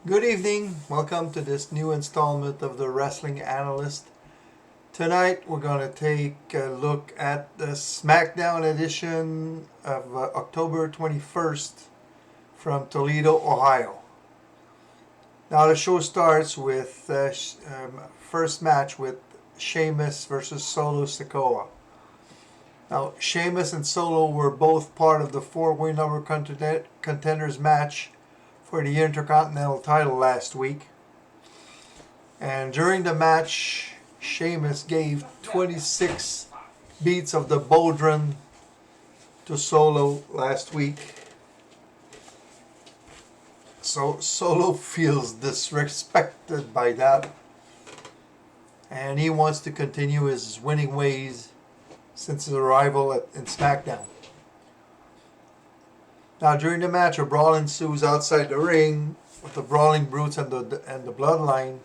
Good evening. Welcome to this new installment of the Wrestling Analyst. Tonight we're going to take a look at the Smackdown edition of October 21st from Toledo, Ohio. Now the show starts with first match with Sheamus versus Solo Sikoa. Now Sheamus and Solo were both part of the four-way number contenders match for the Intercontinental title last week. And during the match, Sheamus gave 26 beats of the Bodhrán to Solo last week. So Solo feels disrespected by that. And he wants to continue his winning ways since his arrival in Smackdown. Now during the match, a brawl ensues outside the ring with the Brawling Brutes and the Bloodline.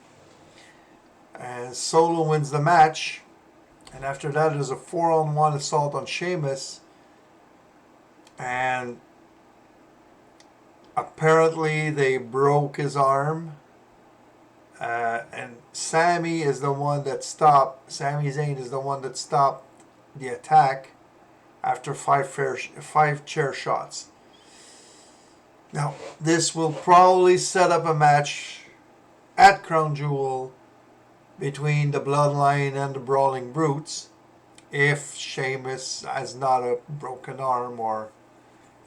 And Solo wins the match. And after that, there's a 4-on-1 assault on Sheamus. And apparently they broke his arm. And Sami is the one that stopped. Sami Zayn is the one that stopped the attack after five chair shots. Now, this will probably set up a match at Crown Jewel between the Bloodline and the Brawling Brutes if Sheamus has not a broken arm, or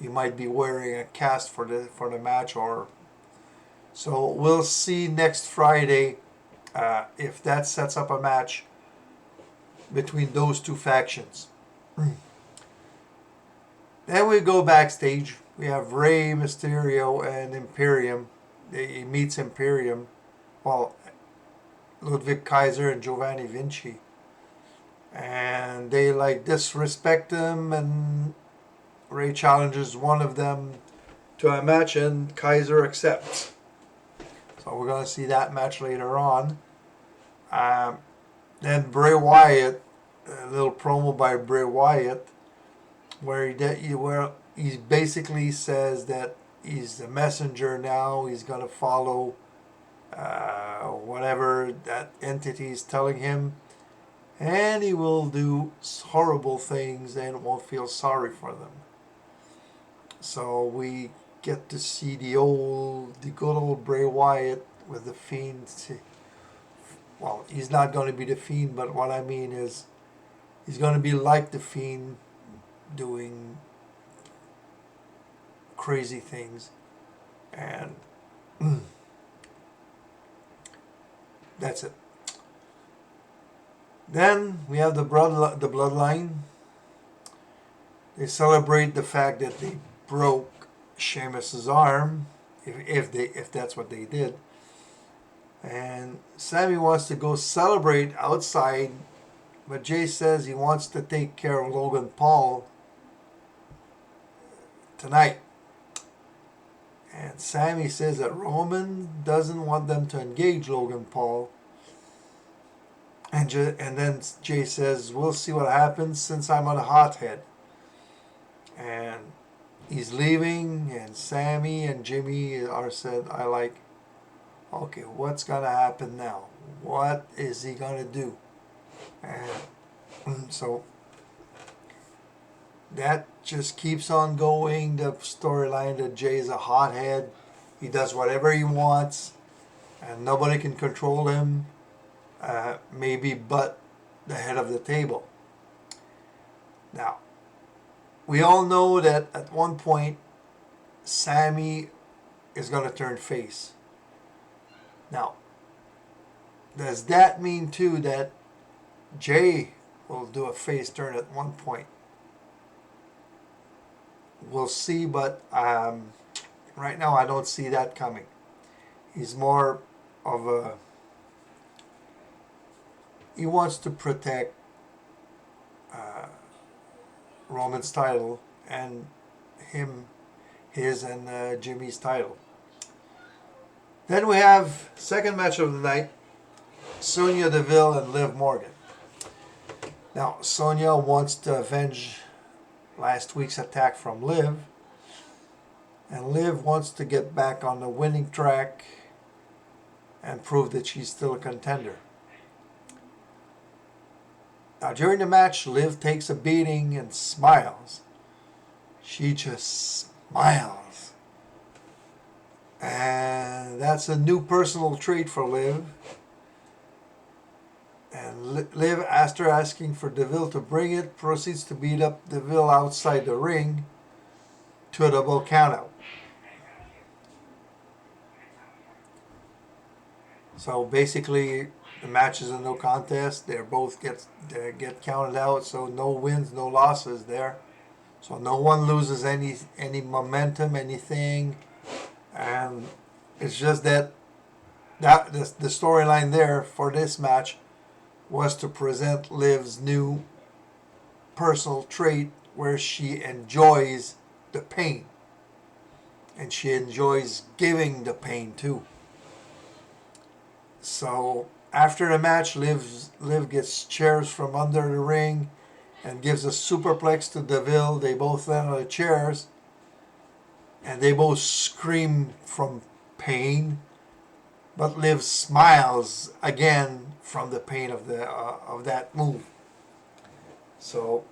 he might be wearing a cast for the match, or so we'll see next Friday if that sets up a match between those two factions. Then we go backstage. We have Rey Mysterio and Imperium. He meets Imperium. Well, Ludwig Kaiser and Giovanni Vinci. And they disrespect him, and Rey challenges one of them to a match, and Kaiser accepts. So we're going to see that match later on. Then Bray Wyatt, a little promo by Bray Wyatt, where he basically says that he's the messenger now. He's going to follow whatever that entity is telling him. And he will do horrible things and won't feel sorry for them. So we get to see the good old Bray Wyatt with the Fiend. Well, he's not going to be the Fiend, but what I mean is he's going to be like the Fiend, doing crazy things. And that's it. Then we have the Bloodline. They celebrate the fact that they broke Sheamus's arm, if that's what they did. And Sami wants to go celebrate outside, but Jay says he wants to take care of Logan Paul tonight. And Sami says that Roman doesn't want them to engage Logan Paul. And then Jay says, we'll see what happens since I'm on a hothead. And he's leaving, and Sami and Jimmy are said, okay, what's going to happen now? What is he going to do? And so that just keeps on going, the storyline that Jay is a hothead. He does whatever he wants, and nobody can control him, maybe but the head of the table. Now, we all know that at one point, Sami is going to turn face. Now, does that mean too that Jay will do a face turn at one point? We'll see, but right now I don't see that coming. He's more of a... He wants to protect Roman's title and his and Jimmy's title. Then we have second match of the night, Sonya Deville and Liv Morgan. Now, Sonya wants to avenge last week's attack from Liv, and Liv wants to get back on the winning track and prove that she's still a contender. Now during the match, Liv takes a beating and smiles. She just smiles. And that's a new personal trait for Liv. And Liv, after asking for Deville to bring it, proceeds to beat up Deville outside the ring to a double countout. So basically, the match is a no contest. They both get counted out, so no wins, no losses there. So no one loses any momentum, anything, and it's just that the storyline there for this match was to present Liv's new personal trait where she enjoys the pain, and she enjoys giving the pain too. So after the match, Liv gets chairs from under the ring and gives a superplex to Deville. They both land on the chairs, and they both scream from pain. But Liv smiles again from the pain of that move. So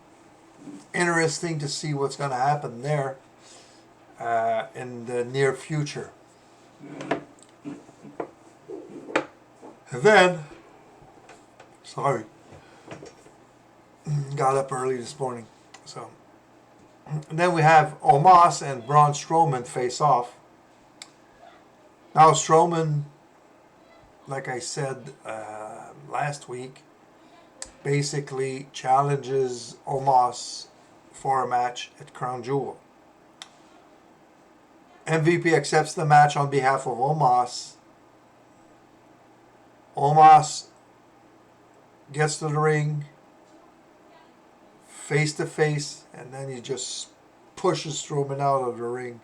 interesting to see what's going to happen there in the near future. And then, sorry, got up early this morning. So, and then we have Omos and Braun Strowman face off. Now Strowman, like I said last week, basically challenges Omos for a match at Crown Jewel. MVP accepts the match on behalf of Omos. Omos gets to the ring face to face, and then he just pushes Strowman out of the ring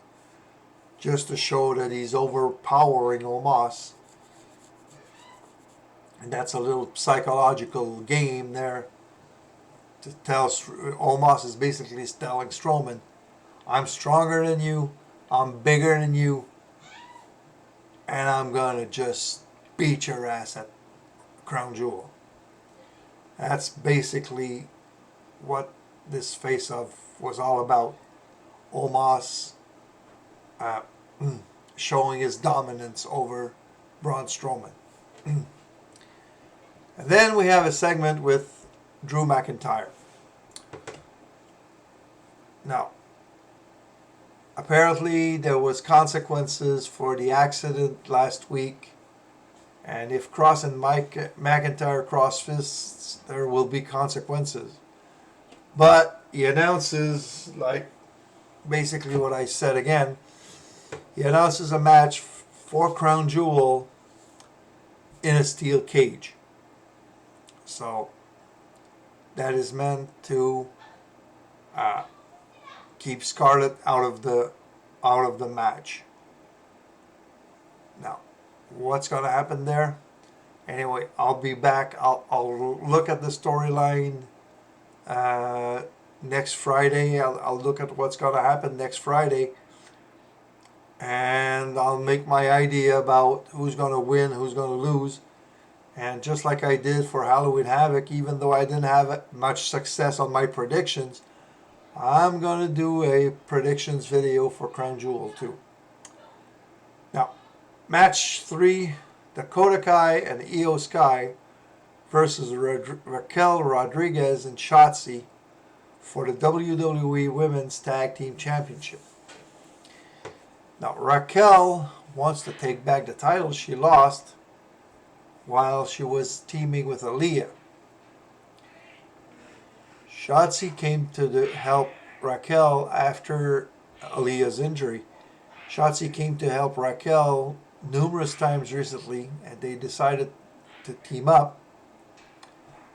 just to show that he's overpowering Omos. And that's a little psychological game there to tell Omos is basically telling Strowman, I'm stronger than you, I'm bigger than you, and I'm gonna just beat your ass at Crown Jewel. That's basically what this face-off was all about. Omos showing his dominance over Braun Strowman. And then we have a segment with Drew McIntyre. Now, apparently there was consequences for the accident last week. And if Cross and McIntyre cross fists, there will be consequences. But he announces, like basically what I said again, he announces a match for Crown Jewel in a steel cage. So that is meant to keep Scarlett out of the match. Now, what's going to happen there? Anyway, I'll be back. I'll look at the storyline next Friday. I'll look at what's going to happen next Friday, and I'll make my idea about who's going to win, who's going to lose. And just like I did for Halloween Havoc, even though I didn't have much success on my predictions, I'm going to do a predictions video for Crown Jewel too. Now, match 3, Dakota Kai and Io Sky versus Raquel Rodriguez and Shotzi for the WWE Women's Tag Team Championship. Now, Raquel wants to take back the title she lost while she was teaming with Aaliyah. Shotzi came to help Raquel after Aaliyah's injury. Shotzi came to help Raquel numerous times recently, and they decided to team up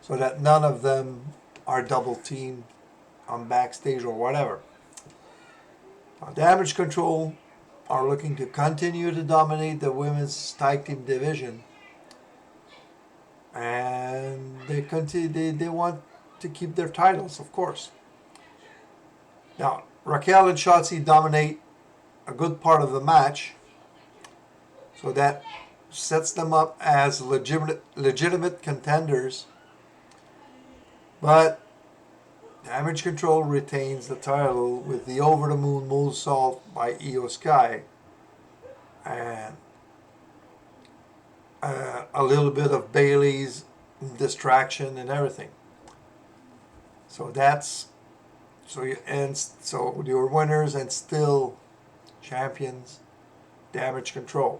so that none of them are double teamed on backstage or whatever. Now, Damage Control are looking to continue to dominate the women's tag team division, and they want to keep their titles, of course. Now, Raquel and Shotzi dominate a good part of the match, so that sets them up as legitimate contenders, but Damage Control retains the title with the Over the Moon moonsault by Io Sky and a little bit of Bailey's distraction and everything. So so your winners and still champions, Damage Control.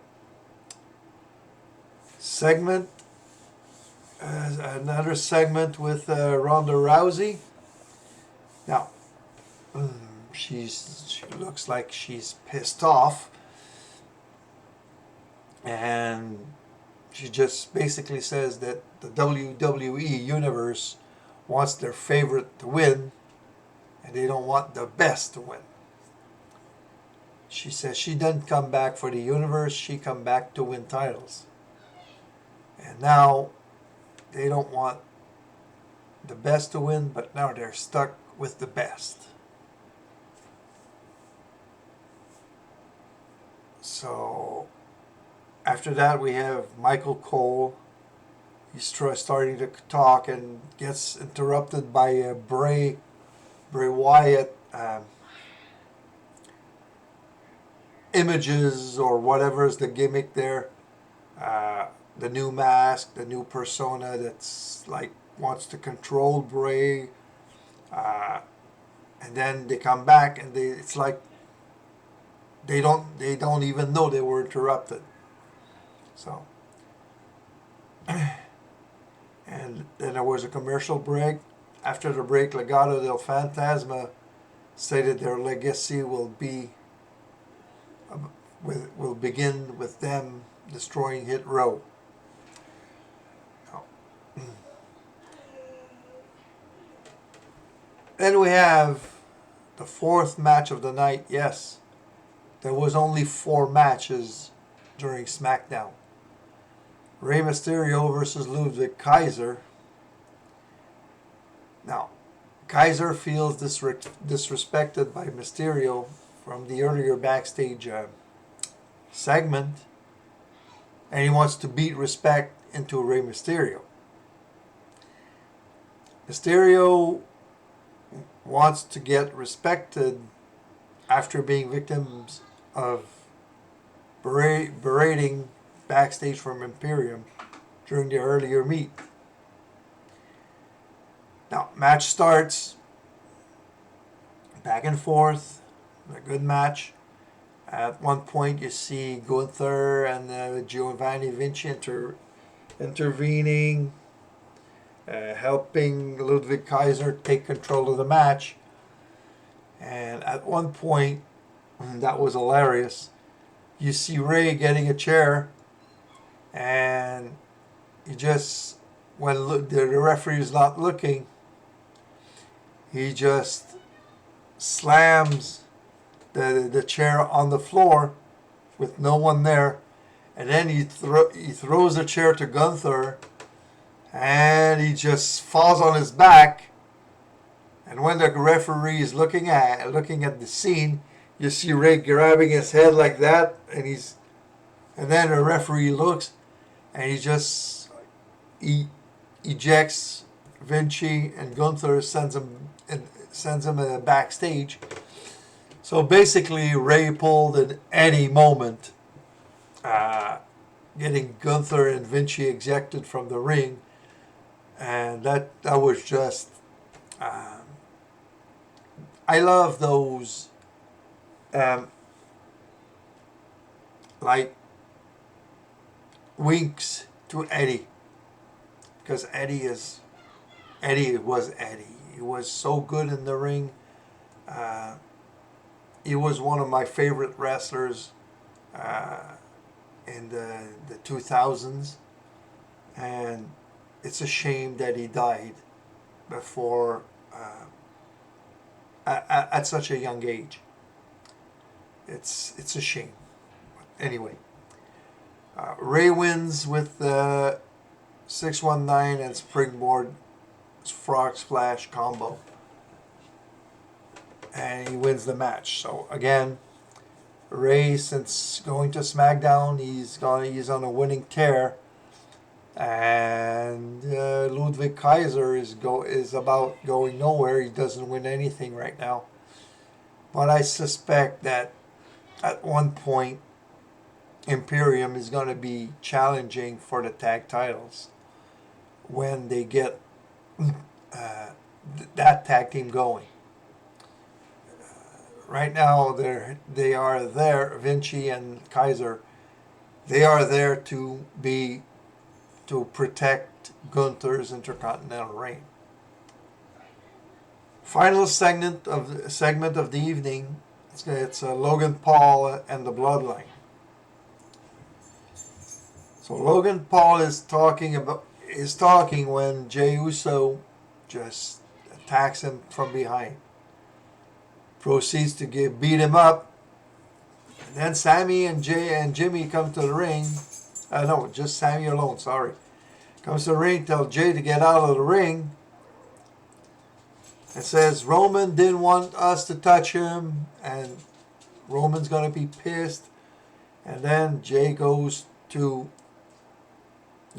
Another segment with Ronda Rousey. Now, she looks like she's pissed off, and she just basically says that the WWE Universe wants their favorite to win, and they don't want the best to win. She says she didn't come back for the universe, she come back to win titles. And now they don't want the best to win, but now they're stuck with the best. So after that we have Michael Cole. He's starting to talk and gets interrupted by Bray Wyatt images or whatever is the gimmick there. The new mask, the new persona that's like wants to control Bray. And then they come back and it's like they don't even know they were interrupted. So and then there was a commercial break. After the break, Legado del Fantasma stated their legacy will begin with them destroying Hit Row. Then we have the fourth match of the night. Yes, there was only 4 matches during Smackdown. Rey Mysterio versus Ludwig Kaiser. Now, Kaiser feels disrespected by Mysterio from the earlier backstage segment, and he wants to beat respect into Rey Mysterio. Mysterio wants to get respected after being victims of berating backstage from Imperium during the earlier meet. Now, match starts, back and forth, a good match. At one point you see Gunther and Giovanni Vinci intervening, helping Ludwig Kaiser take control of the match. And at one point, that was hilarious, you see Rey getting a chair, and he just, when the referee is not looking, he just slams the chair on the floor with no one there, and then he throws the chair to Gunther, and he just falls on his back. And when the referee is looking at the scene, you see Rey grabbing his head like that, and then the referee looks, and he just ejects Vinci, and Gunther sends him backstage. So basically, Rey pulled at any moment, getting Gunther and Vinci ejected from the ring, and that was just. I love those, like winks to Eddie, because Eddie was Eddie. He was so good in the ring. He was one of my favorite wrestlers in the 2000s, and it's a shame that he died before at such a young age. It's a shame. But anyway, Rey wins with the 619 and springboard frog splash combo, and he wins the match. So again, Ray, since going to SmackDown, he's on a winning tear, and Ludwig Kaiser is about going nowhere. He doesn't win anything right now. But I suspect that at one point, Imperium is going to be challenging for the tag titles when they get that tag team going. Right now, they are there. Vinci and Kaiser, they are there to protect Gunther's Intercontinental reign. Final segment of the evening. It's Logan Paul and the Bloodline. So Logan Paul is talking when Jey Uso just attacks him from behind. Proceeds to beat him up. And then Sammy and Jimmy come to the ring. No, just Sammy alone, sorry. Comes to the ring, tell Jey to get out of the ring. And says Roman didn't want us to touch him. And Roman's going to be pissed. And then Jey goes to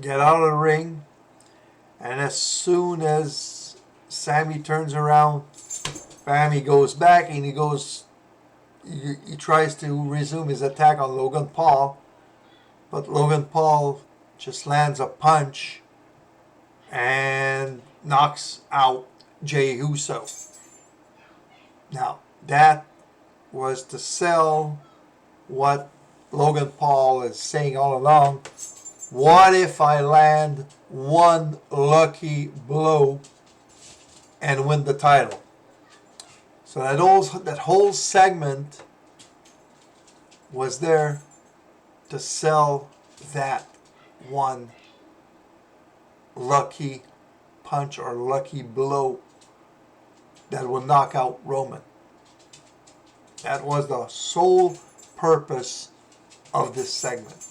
get out of the ring. And as soon as Sammy turns around, bam, he goes back and he tries to resume his attack on Logan Paul, but Logan Paul just lands a punch and knocks out Jey Uso. Now, that was to sell what Logan Paul is saying all along. What if I land one lucky blow and win the title? So that whole segment was there to sell that one lucky punch or lucky blow that would knock out Roman. That was the sole purpose of this segment.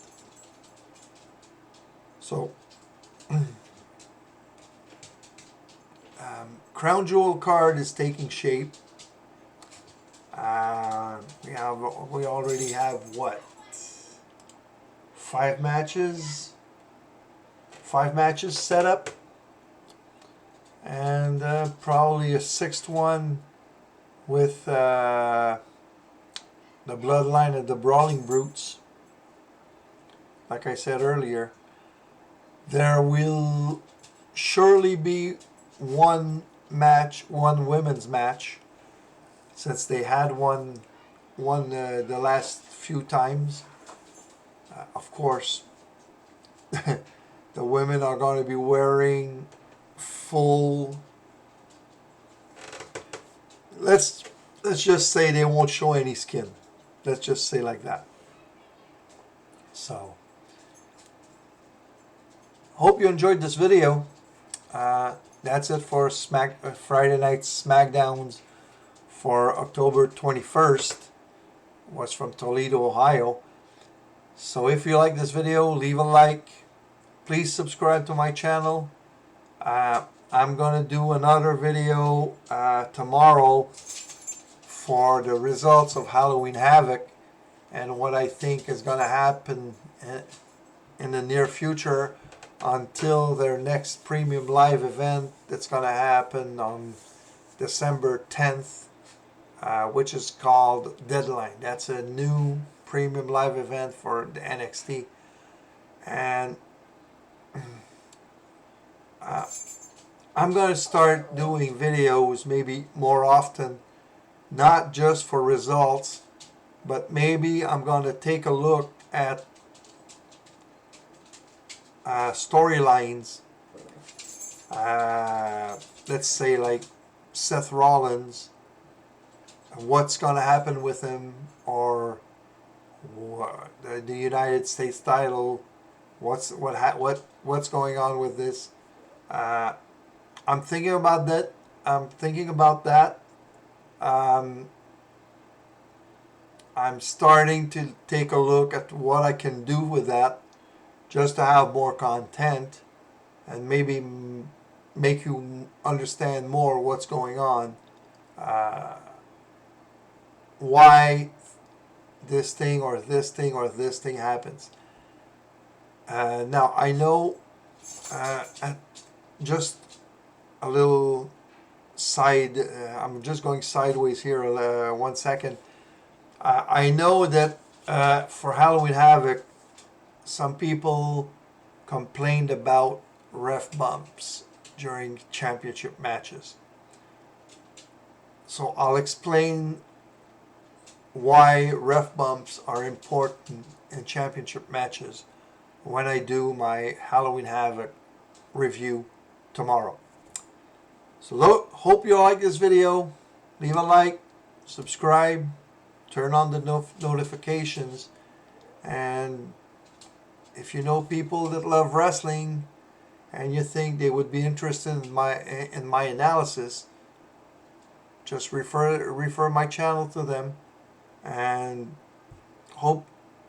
So, Crown Jewel card is taking shape. We already have what? 5 matches? 5 matches set up, and probably a 6th one with the Bloodline and the Brawling Brutes. Like I said earlier, there will surely be one women's match, since they had one the last few times. Of course, the women are going to be wearing full. Let's just say they won't show any skin. Let's just say like that. So, hope you enjoyed this video. That's it for Friday night Smackdowns for October 21st. Was from Toledo, Ohio. So if you like this video, leave a like. Please subscribe to my channel. I'm going to do another video tomorrow for the results of Halloween Havoc and what I think is going to happen in the near future until their next premium live event that's going to happen on December 10th, which is called Deadline. That's a new premium live event for the NXT. And I'm going to start doing videos maybe more often, not just for results, but maybe I'm going to take a look at storylines. Let's say like Seth Rollins, what's going to happen with him, or the United States title, what's going on with this. I'm thinking about that. I'm starting to take a look at what I can do with that, just to have more content and maybe make you understand more what's going on. Why this thing or this thing or this thing happens. Now I know, just a little side, I'm just going sideways here 1 second. I know that for Halloween Havoc, some people complained about ref bumps during championship matches. So I'll explain why ref bumps are important in championship matches when I do my Halloween Havoc review tomorrow. So hope you like this video. Leave a like, subscribe, turn on the notifications, and if you know people that love wrestling and you think they would be interested in my analysis, just refer my channel to them, and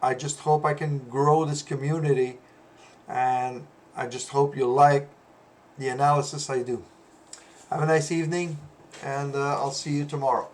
I just hope I can grow this community, and I just hope you like the analysis I do. Have a nice evening, and I'll see you tomorrow.